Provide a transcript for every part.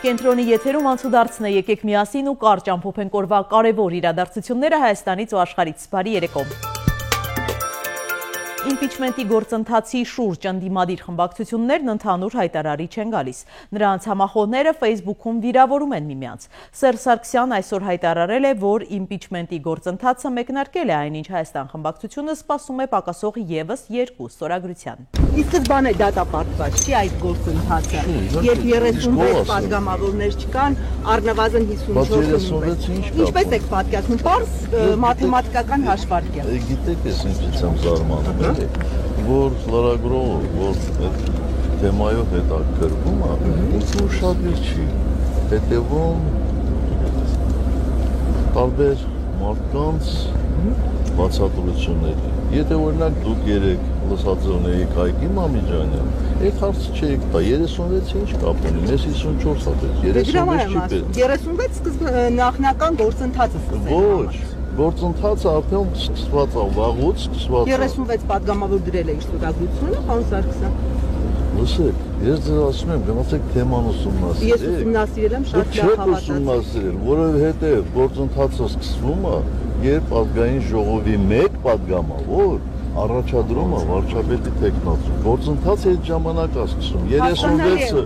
Կենտրոնի եթերում անցուդարձն է, եկեք միասին ու կարճ ամփոփենք օրվա կարևոր իրադարձությունները Հայաստանից ու աշխարհից։ Բարի երեկո։ Իմպիչմենտի գործընթացի շուրջ ընդդիմադիր խմբակցություններն ընդհանուր հայտարարի չեն գալիս։ Նրանց համախոհները Facebook-ում վիրավորում են միմյանց։ Սերժ Սարգսյանն այսօր հայտարարել է, որ իմպիչմենտի գործընթացը մեկնարկել է, այնինչ Հայաստան խմբակցությունը սպասում է պակասող ևս 2 ստորագրության։ Ի սկզբանե դատապարտված չի այդ գործընթացը, երբ 36 պատգամավորներ չկան, առնվազն 54 ինչպես եք պատկերացնում, պարզ մաթեմատիկական հաշվարկ է։ Գիտեք, ես ինչից եմ զարմանում, որ լրագրողը, որ այդ թեմայով հետաքրքրվում է, ինչ-որ շատ չի հետևում տարբեր մարդկանց բացատրությունների։ Եթե օրինակ դուք երեք լսածոն էիք Հայկի Մամիջանյան, այդ հարցը չէիք տա, 36-ը ինչ կապ ունի, մեզ 54 է պետք, 36 սկզբ նախնական գործընթացը սկսել։ Ոչ, գործընթացը արդեն սկսված է, վաղուց սկսված է։ 36 պատգամավոր դրել է իր ստորագրությունը, պարոն Սարգսյան։ Լսեք, ես ձեզ ասում եմ, գնացեք թեման ուսումնասիրեք։ Ես ուսումնասիրել եմ, շատ լավ հավատացել, որովհետև գործընթացը սկսվում է, երբ ազգային ժողովի մեկ պատգամավոր առաջադրում է վարչապետի տեխնացու։ Գործընթացը այդ ժամանակ է սկսում, 36-ը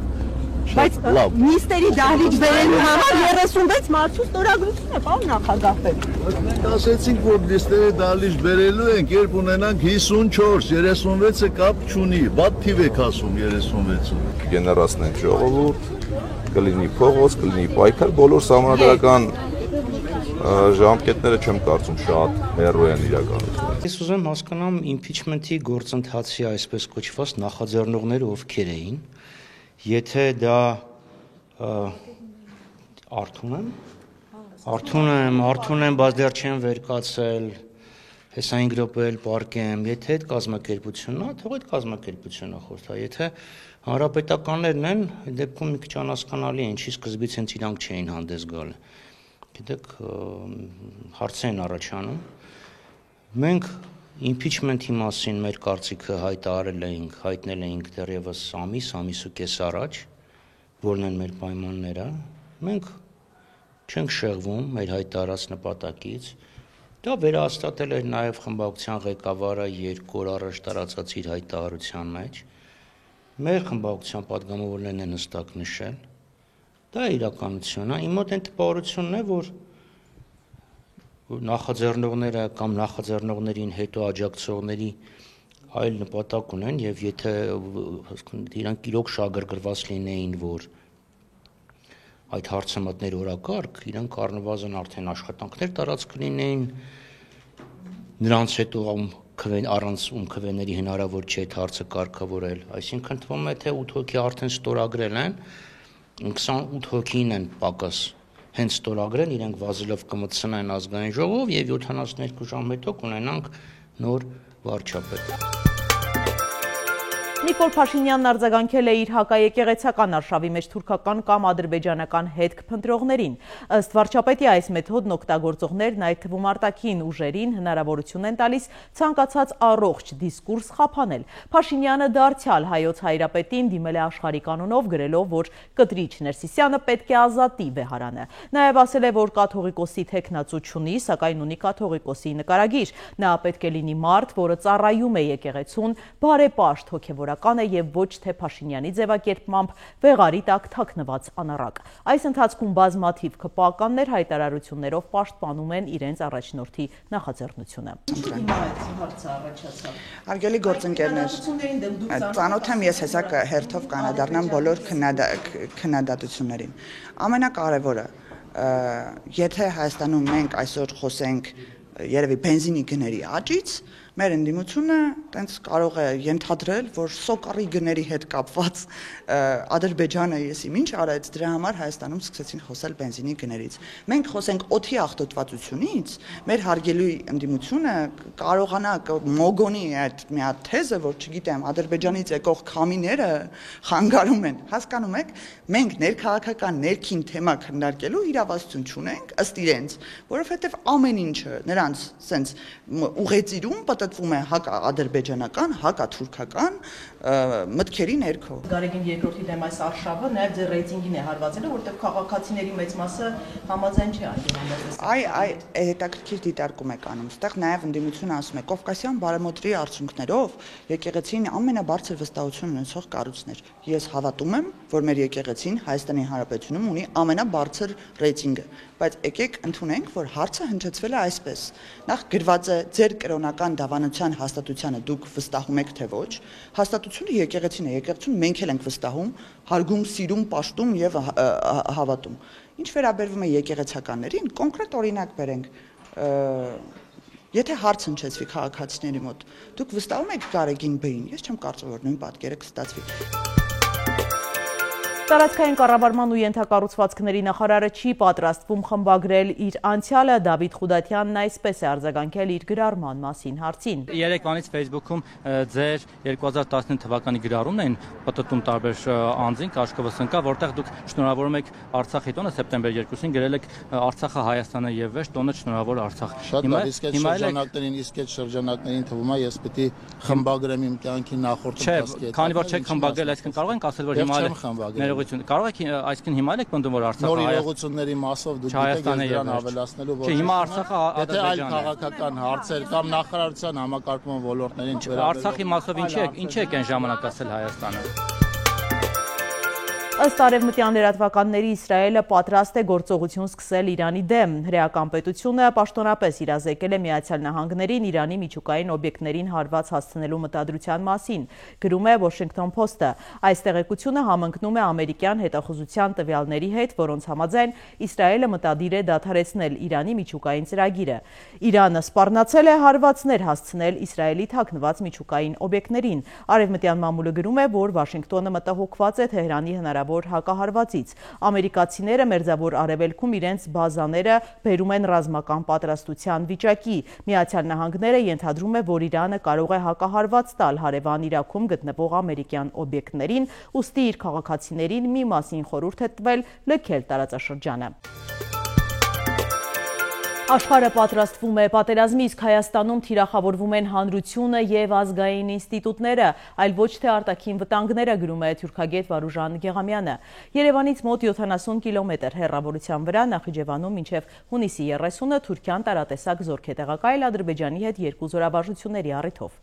բայց նիստերի դահլիճ բերելու համար 36 մարդու ստորագրություն է, պարոն նախագահ։ Մենք ասեցինք, որ նիստերի դահլիճ բերելու ենք, երբ ունենանք 54, 36-ը կապ չունի, վատ թիվ եք ասում 36-ը։ Կգեներացնենք ժողովուրդ, կլինի փողոց, կլինի պայքար, բոլոր սահմանադրական ժամկետները չեմ կարծում շատ հեռու են իրականությունից։ Ես ուզում եմ հասկանամ իմպիչմենտի գործընթացի այսպես կոչված նախաձեռնողները ովքեր էին, եթե դա Արթուն եմ, բայց դեռ չեմ վեր կացել, հես 5 րոպե էլ պարկեմ, եթե այդ կազմակերպությունն է, թող այդ կազմակերպությունը խորհրդա, եթե հանրապետականներն են, այդ դեպքում մի քիչ անհասկանալի է, ինչի սկզբից հենց իրանք չէին հանդես գալ։ Գիտեք, հարցեր են առաջանում։ Մենք իմպիչմենտի մասին մեր կարծիքը հայտնել էինք դեռևս ամիս ու կես առաջ, որն են մեր պայմանները։ Մենք չենք շեղվում մեր հայտարարած նպատակից։ Դա վերահաստատել էր նաև խմբակցության ղեկավարը 2 օր առաջ տարածած իր հայտարարության մեջ։ Մեր խմբակցության պատգամավորներն են հստակ նշել։ Դա է իրականությունը, իմ մոտ այն տպավորությունն է, որ նախաձեռնողները կամ նախաձեռնողներին հետո աջակցողների այլ նպատակ ունեն եւ եթե իրանք իրոք շահագրգռված լինեին, որ այդ հարցը մտներ օրակարգ, իրանք առնվազն արդեն աշխատանքներ տարած կլինեին, նրանց հետո առանց քվեների հնարավոր չէ այդ հարցը կարգավորել, այսինքն թվում է թե 8 հոգի արդեն ստորագրել են, 28 հոգին են պակաս հենց ստորագրել, իրենք վազելով կմտցնեն ազգային ժողով եւ 72 ժամ հետո կունենանք նոր վարչապետ։ Նիկոլ Փաշինյանն արձագանքել է իր հակաեկեղեցական արշավի մեջ թուրքական կամ ադրբեջանական հետք փնտրողներին։ Ըստ վարչապետի այս մեթոդն օգտագործողներն այդ թվում արտաքին ուժերին հնարավորություն են տալիս ցանկացած առողջ դիսկուրս խափանել։ Փաշինյանը դարձյալ հայոց հայրապետին դիմել է աշխարհի կանոնով, գրելով, որ կտրիչ Ներսիսյանը պետք է ազատի Վեհարանը։ Նաև ասել է, որ կաթողիկոսի թեկնածու չունի, սակայն ունի կաթողիկոսի նկարագիր։ Նա պետք է լինի մարդ, որը ծառայում է եկեղեցուն, բարեպաշտ հոգևորական է եւ ոչ թե Փաշինյանի ձևակերպմամբ վեղարի տակ թաքնված անառակ։ Այս ընթացքում բազմաթիվ ԿՊԱ-կաններ հայտարարություններով պաշտպանում են իրենց առաջնորդի նախաձեռնությունը։ Հարգելի գործընկերներ, ծանոթ եմ ես հեսա հերթով կանադառնամ բոլոր քննադատություններին։ Ամենակարևորը, եթե Հայաստանում մենք այսօր խոսենք երևի բենզինի գների աճից, մեր ընդդիմությունը տենց կարող է ենթադրել, որ սոկարի գների հետ կապված Ադրբեջանը եսիմ ինչ արեց, դրա համար Հայաստանում սկսեցին խոսել բենզինի գներից։ Մենք խոսենք օդի աղտոտվածությունից, մեր հարգելի ընդդիմությունը կարողանա մոգոնի այդ մի հատ թեզը, որ չգիտեմ, Ադրբեջանից եկող քամիները խանգարում են, հասկանում եք, մենք ներքաղաքական ներքին թեմա քննարկելու իրավասություն չունենք ըստ իրենց, որովհետև ամեն ինչը նրանց սենց ուղեծիրում պտտվում է հակա-ադրբեջանական, հակա-թուրքական մտքերի ներքո։ Գարեգին երկրորդի դեմ այս արշավը նաև ձեր ռեյտինգին է հարվածել, որտեղ քաղաքացիների մեծ մասը համաձայն չէ այդ հետաքրքիր դիտարկում եք անում։ Այստեղ նաև ընդդիմությունը ասում է Կովկասյան բարեմոտրի արդյունքներով եկեղեցին ամենաբարձր վստահություն ունեցող կառույցն էր։ Ես հավատում եմ, որ մեր եկեղեցին Հայաստանի Հանրապետությունում ունի ամենաբարձր ռեյտինգը, բայց եկեք ընդունենք, որ հարցը հնչեցվել է այսպես. նախ գրված է ձեր կրոնական դավանության հաստատությանը դուք վստահում եք թե ոչ, հաստատությունը եկեղեցին է, եկեղեցուն մենք էլ ենք վստահում, հարգում, սիրում, պաշտում եւ հավատում։ Ինչ վերաբերվում է եկեղեցականներին, կոնկրետ օրինակ բերենք, եթե հարց հնչեցվի քաղաքացիների մոտ, դուք վստահում եք Գարեգին Բ-ին, ես չեմ կարծում, որ նույն պատկերը կստացվի։ Տարածքային կառավարման ու ենթակառուցվածքների նախարարը չի պատրաստվում խմբագրել իր անցյալը, Դավիթ Խուդատյանն այսպես է արձագանքել իր գրառման մասին հարցին։ Երեկվանից Facebook-ում ձեր 2019 թվականի գրառումն էին պտտում տարբեր անձին, կաշկվս ընկա, որտեղ դուք շնորհավորում եք Արցախի տոնը սեպտեմբեր 2-ին գրել եք Արցախը Հայաստանը եւ վեշ տոնը շնորհավոր Արցախ։ Շատ լավ, իսկ այդ շրջանակներին, շրջանակներին թվում է ես պիտի խմբագրեմ իմ կյանքի նախորդ ընթացքի հետ։ Քանի որ չեք խմբագրել, այսինքն կարող ենք ասել, որ հիմա կարող եք այսինքն հիմա եք պնդում, որ Արցախը նոր իրողությունների մասով դուք գիտեք դրան ավելացնելու ոչ։ Հիմա Արցախը եթե այլ քաղաքական հարցեր կամ նախարարության համակարգման ոլորտներին չվերաբերվող Արցախի մասով ինչ եք այն ժամանակ ասել Հայաստանը։ Ըստ արևմտյան լրատվականների Իսրայելը պատրաստ է գործողություն սկսել Իրանի դեմ։ Հրեական պետությունը պաշտոնապես իրազեկել է Միացյալ Նահանգներին Իրանի միջուկային օբյեկտներին հարված հասցնելու մտադրության մասին, գրում է Washington Post-ը։ Այս տեղեկությունը համընկնում է ամերիկյան հետախուզության տվյալների հետ, որոնց համաձայն Իսրայելը մտադիր է դադարեցնել Իրանի միջուկային ծրագիրը։ Իրանը սպառնացել է հարվածներ հասցնել Իսրայելի թաքնված միջուկային օբյեկտներին։ Արևմտյան մամուլը գրում է, որ Վաշինգտոնը մտահոգված է Թեհրանի հնարավոր հակահարվածից։ Ամերիկացիները Մերձավոր Արևելքում իրենց բազաները բերում են ռազմական պատրաստության վիճակի։ Միացյալ Նահանգները ենթադրում է, որ Իրանը կարող է հակահարված տալ հարևան Իրաքում գտնվող ամերիկյան օբյեկտներին, ուստի իր քաղաքացիներին մի մասին խորհուրդ է տվել լքել տարածաշրջանը։ Աշխարհը պատրաստվում է պատերազմի, իսկ Հայաստանում թիրախավորվում են հանրությունը եւ ազգային ինստիտուտները, այլ ոչ թե արտաքին վտանգները, գրում է թուրքագետ Վարուժան Գեղամյանը։ Երևանից մոտ 70 կիլոմետր հեռավորության վրա Նախիջևանում մինչև հունիսի 30-ը Թուրքիան տարատեսակ զորք է տեղակայել Ադրբեջանի հետ երկու զորավարժությունների առիթով։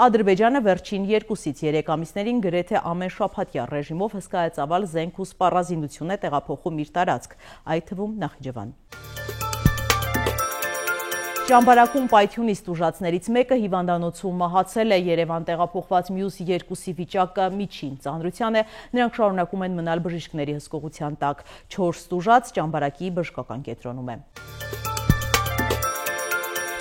Ադրբեջանը վերջին 2-ից 3 ամիսներին գրեթե ամեն շաբաթյա ռեժիմով հսկայածավալ զենք ու սպառազինություն է տեղափոխում իր տարածք, այդ թվում Նախիջևան։ Ճամբարակում պայթյունիստ ուժածներից մեկը հիվանդանոցում մահացել է, Երևան տեղափոխված մյուս երկուսի վիճակը միջին ծանրության է, նրանք շարունակում են մնալ բժիշկների հսկողության տակ, 4 ուժած ճամբարակի բժշկական կենտրոնում է։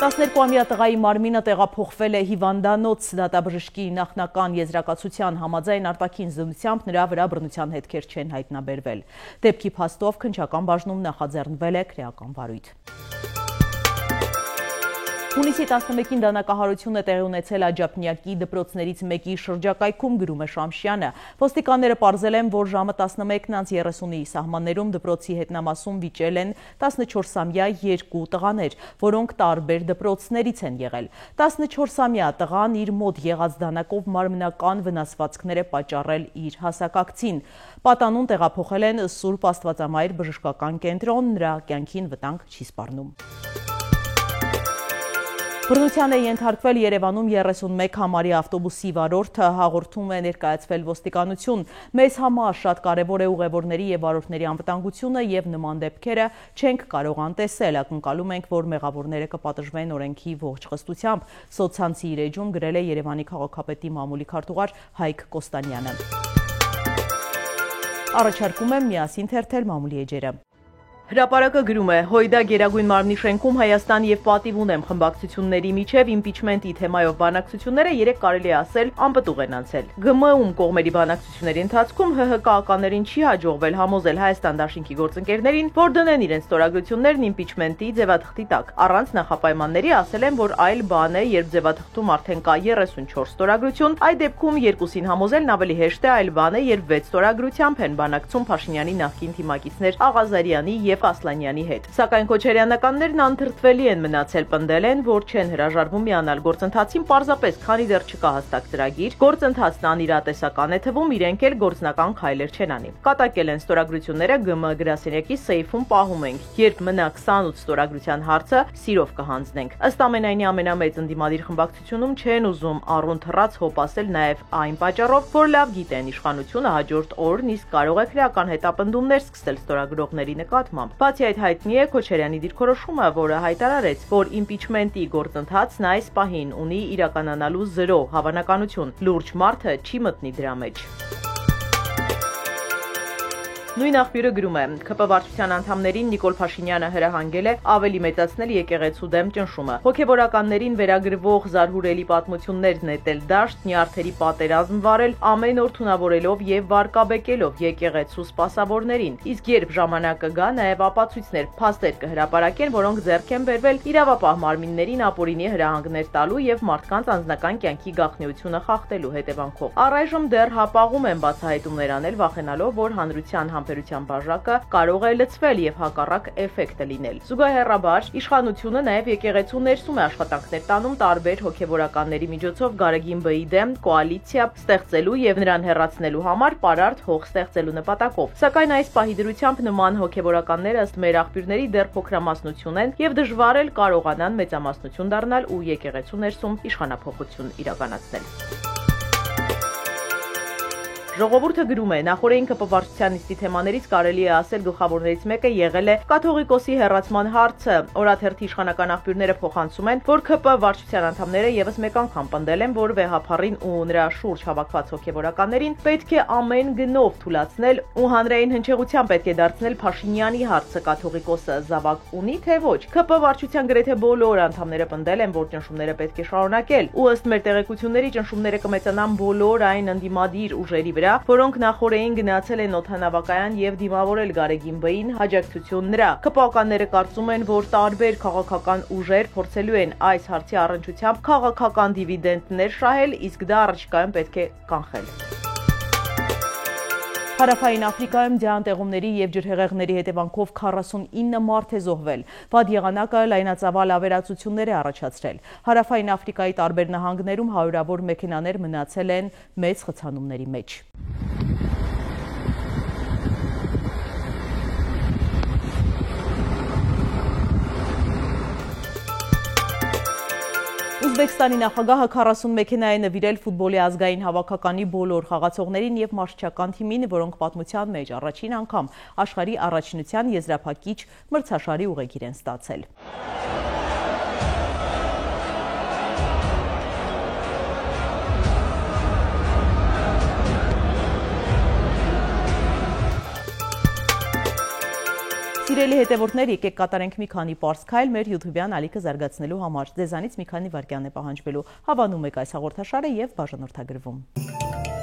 12-ամյա տղայի մարմինը տեղափոխվել է հիվանդանոց, դատաբժշկի նախնական եզրակացության համաձայն արտաքին զննությամբ նրա վրա բռնության հետքեր չեն հայտնաբերվել։ Դեպքի փաստով քննչական բաժնում նախաձեռնվել է քրեական վարույթ։ Հունիսի 11-ին դանակահարությունը տեղի ունեցել Աջափնյակի դպրոցներից մեկի շրջակայքում, գրում է Շամշյանը։ Ոստիկանները պարզել են, որ ժամը 11:30-ի սահմաններում դպրոցի հետնամասում վիճել են 14-ամյա 2 տղաներ, որոնք տարբեր դպրոցներից են եղել։ 14-ամյա տղան իր մոտ եղած դանակով մարմնական վնասվածքներ է պատճառել իր հասակակցին։ Պատանուն տեղափոխել են Սուրբ Աստվածամայր բժշկական կենտրոն, նրա կյանքին վտանգ չի սպառնում։ Բռնության է ենթարկվել Երևանում 31 համարի ավտոբուսի վարորդը, հաղորդում է ներկայացվել ոստիկանություն։ Մեզ համար շատ կարևոր է ուղևորների եւ վարորդների անվտանգությունը եւ նման դեպքերը չենք կարող անտեսել, ակնկալում ենք, որ մեղավորները կպատժվեն օրենքի ողջ խստությամբ, սոցցանցի իր էջում գրել է Երևանի քաղաքապետի մամուլի քարտուղար Հայկ Կոստանյանը։ Առաջարկում եմ միասին թերթել մամուլի էջերը։ Հրապարակը գրում է. Հույդա Գերագույն մարմնի շենքում Հայաստան եւ պատիվ ունեմ խմբակցությունների միջև իմպիչմենտի թեմայով բանակցությունները երեք կարելի է ասել անպտուղ են անցել։ ԳՄ-ում կողմերի բանակցությունների ընթացքում ՀՀԿ-ականներին չի հաջողվել համոզել Հայաստան Դաշինքի գործընկերներին, որ դնեն իրենց ստորագրություններն իմպիչմենտի ձևաթղթի տակ։ Առանց նախապայմանների ասել են, որ այլ բան է, երբ ձևաթղթում արդեն կա 34 ստորագրություն, այդ դեպքում երկուսին համոզելն ավելի հեշտ է, այլ բան է, երբ 6 ստորագրությամբ են բանակցում Փաշինյանի նախկին թիմակիցներ Աղազարյանի եւ Ասլանյանի հետ։ Սակայն քոչարյանականներն անդրդվելի են մնացել, պնդել են, որ չեն հրաժարվում միանալ գործընթացին պարզապես քանի դեռ չկա հստակ ծրագիր, գործընթացն անիրատեսական է թվում, իրենք էլ գործնական քայլեր չեն անի։ Կատակել են ստորագրությունները ԳՄ գրասենյակի սեյֆում պահում ենք, երբ մնա 28 ստորագրության հարցը սիրով կհանձնենք։ Ըստ ամենայնի ամենամեծ ընդդիմադիր խմբակցությունում չեն ուզում առուն թռած հոп ասել նաև այն պատճառով, որ լավ գիտեն իշխանությունը հաջորդ օրն իսկ կարող է քրեական հետապնդումներ սկսել ստորագրողների նկատմամբ։ Բացի այդ հայտնի է Քոչարյանի դիրքորոշումը, որը հայտարարեց, որ իմպիչմենտի գործընթացն այս պահին ունի իրականանալու 0 հավանականություն։ Լուրջ մարդը չի մտնի դրա մեջ։ Նույն աղբյուրը գրում է. ՔՊ վարչության անդամներին Նիկոլ Փաշինյանը հրահանգել է ավելի մեծացնել եկեղեցու դեմ ճնշումը։ Հոգևորականներին վերագրվող զարհուրելի պատմություններ նետել դաշտ, նյարդերի պատերազմ վարել, ամեն օր թունավորելով եւ վարկաբեկելով եկեղեցու սպասավորներին։ Իսկ երբ ժամանակը գա, նաեւ ապացույցներ, փաստեր կհրապարակեն, որոնք ձեռք են բերվել իրավապահ մարմիններին ապօրինի հրահանգներ տալու եւ մարդկանց անձնական կյանքի գաղտնիությունը խախտելու հետևանքով։ Առայժմ դեռ հապաղում են բացահայտումներ անել, վախենալով, որ հանրության համբերության բաժակը կարող է լցվել եւ հակառակ էֆեկտը լինել։ Զուգահեռաբար իշխանությունը նաեւ եկեղեցու ներսում է աշխատանքներ տանում տարբեր հոգեվորականների միջոցով Գարեգին Բ-ի դեմ կոալիցիա ստեղծելու եւ նրան հեռացնելու համար պարարտ հող ստեղծելու նպատակով։ Սակայն այս պահի դրությամբ նման հոգեվորականները ըստ մեր աղբյուրների դեռ փոքրամասնություն են եւ դժվար էլ կարողանան մեծամասնություն դառնալ ու եկեղեցու ներսում իշխանափոխություն իրականացնել։ Ժողովուրդը գրում է, նախորդին ԿՊ վարչության նիստի թեմաներից կարելի է ասել գլխավորներից մեկը եղել է կաթողիկոսի հեռացման հարցը։ Օրաթերթի իշխանական աղբյուրները փոխանցում են, որ ԿՊ վարչության անդամները եւս մեկ անգամ պնդել են, որ վեհափառին ու նրա շուրջ հավաքված հոգեվորականներին պետք է ամեն գնով թույլատրել ու հանրային հնչեղության պետք է դարձնել Փաշինյանի հարցը կաթողիկոսը զավակ ունի թե ոչ։ ԿՊ վարչության գրեթե բոլոր անդամները պնդել են, որ ճնշումները պետք է շարունակել ու ըստ մեր տեղեկությունների ճնշումները կմեծանան բոլոր այն ընդդիմադիր ուժերի վրա, որոնք նախորդին գնացել են օդանավակայան եւ դիմավորել Գարեգին Բ-ին հաջակցություն նրա։ ԿՊ-ականները կարծում են, որ տարբեր քաղաքական ուժեր փորձելու են այս հարցի առնչությամբ քաղաքական դիվիդենտներ շահել, իսկ դա առաջիկայում պետք է կանխել։ Հարավային Աֆրիկայում ձյան տեղումների եւ ջրհեղեղների հետևանքով 49 մարդ է զոհվել։ Վատ եղանակը լայնածավալ ավերածություններ է առաջացրել։ Հարավային Աֆրիկայի տարբեր նահանգներում հարյուրավոր մեքենաներ մնացել են մեծ խցանումների մեջ։ Ուզբեկստանի նախագահը 40 մեքենա է նվիրել ֆուտբոլի ազգային հավաքականի բոլոր խաղացողներին եւ մարզչական թիմին, որոնք պատմության մեջ առաջին անգամ աշխարհի առաջնության եզրափակիչ մրցաշարի ուղեգիր են ստացել։ Սիրելի հետևորդներ, եկեք կատարենք մի քանի պարզ քայլ մեր YouTube-յան ալիքը զարգացնելու համար։ Ձեզանից մի քանի վայրկյան է պահանջվելու։ Հավանում եք այս հաղորդաշարը եւ բաժանորդագրվում։